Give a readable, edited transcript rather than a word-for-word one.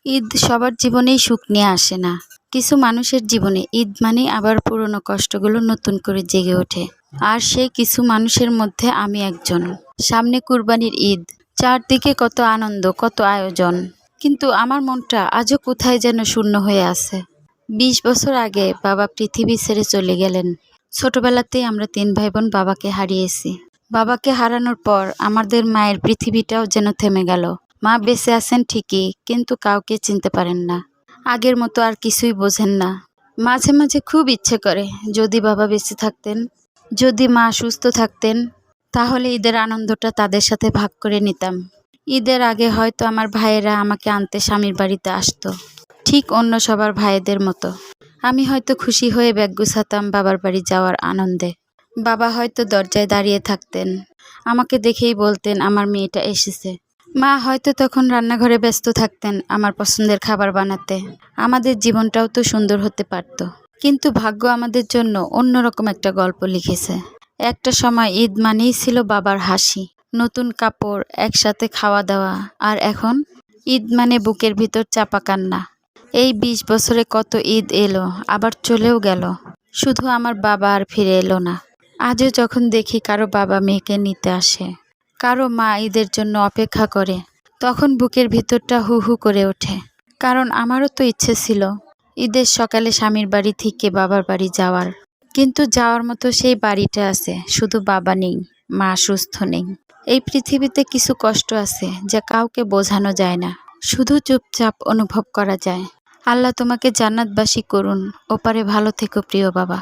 ঈদ সবার জীবনেই সুখ নিয়ে আসে না। কিছু মানুষের জীবনে ঈদ মানেই আবার পুরনো কষ্টগুলো নতুন করে জেগে ওঠে। আর সেই কিছু মানুষের মধ্যে আমি একজন। সামনে কুরবানির ঈদ, চারদিকে কত আনন্দ, কত আয়োজন, কিন্তু আমার মনটা আজও কোথায় যেন শূন্য হয়ে আছে। ২০ বছর আগে বাবা পৃথিবী ছেড়ে চলে গেলেন। ছোটবেলাতেই আমরা ৩ ভাই বোন বাবাকে হারিয়েছি। বাবাকে হারানোর পর আমাদের মায়ের পৃথিবীটাও যেন থেমে গেল। মা বেঁচে আছেন ঠিকই, কিন্তু কাউকে চিনতে পারেন না। আগের মতো আর কিছুই বোঝেন না। মাঝে মাঝে খুব ইচ্ছে করে, যদি বাবা বেঁচে থাকতেন, যদি মা সুস্থ থাকতেন, তাহলে ঈদের আনন্দটা তাদের সাথে ভাগ করে নিতাম। ঈদের আগে হয়তো আমার ভাইয়েরা আমাকে আনতে স্বামীর বাড়িতে আসতো, ঠিক অন্য সবার ভাইদের মতো। আমি হয়তো খুশি হয়ে ব্যাগ গুছাতাম বাবার বাড়ি যাওয়ার আনন্দে। বাবা হয়তো দরজায় দাঁড়িয়ে থাকতেন, আমাকে দেখেই বলতেন আমার মেয়েটা এসেছে। মা হয়তো তখন রান্নাঘরে ব্যস্ত থাকতেন আমার পছন্দের খাবার বানাতে। আমাদের জীবনটাও তো সুন্দর হতে পারত, কিন্তু ভাগ্য আমাদের জন্য অন্যরকম একটা গল্প লিখেছে। একটা সময় ঈদ মানেই ছিল বাবার হাসি, নতুন কাপড়, একসাথে খাওয়া দাওয়া। আর এখন ঈদ মানে বুকের ভিতর চাপা কান্না। এই ২০ বছরে কত ঈদ এলো, আবার চলেও গেল, শুধু আমার বাবা আর ফিরে এলো না। আজও যখন দেখি কারো বাবা মেয়েকে নিতে আসে, কারো মা ঈদের জন্য অপেক্ষা করে, তখন বুকের ভিতরটা হু হু করে ওঠে। কারণ আমারও তো ইচ্ছে ছিল ঈদের সকালে স্বামীর বাড়ি থেকে বাবার বাড়ি যাওয়ার, কিন্তু যাওয়ার মতো সেই বাড়িটা আছে, শুধু বাবা নেই, মা সুস্থ নেই। এই পৃথিবীতে কিছু কষ্ট আছে যা কাউকে বোঝানো যায় না, শুধু চুপচাপ অনুভব করা যায়। আল্লাহ তোমাকে জান্নাতবাসী করুন। ওপারে ভালো থেকো প্রিয় বাবা।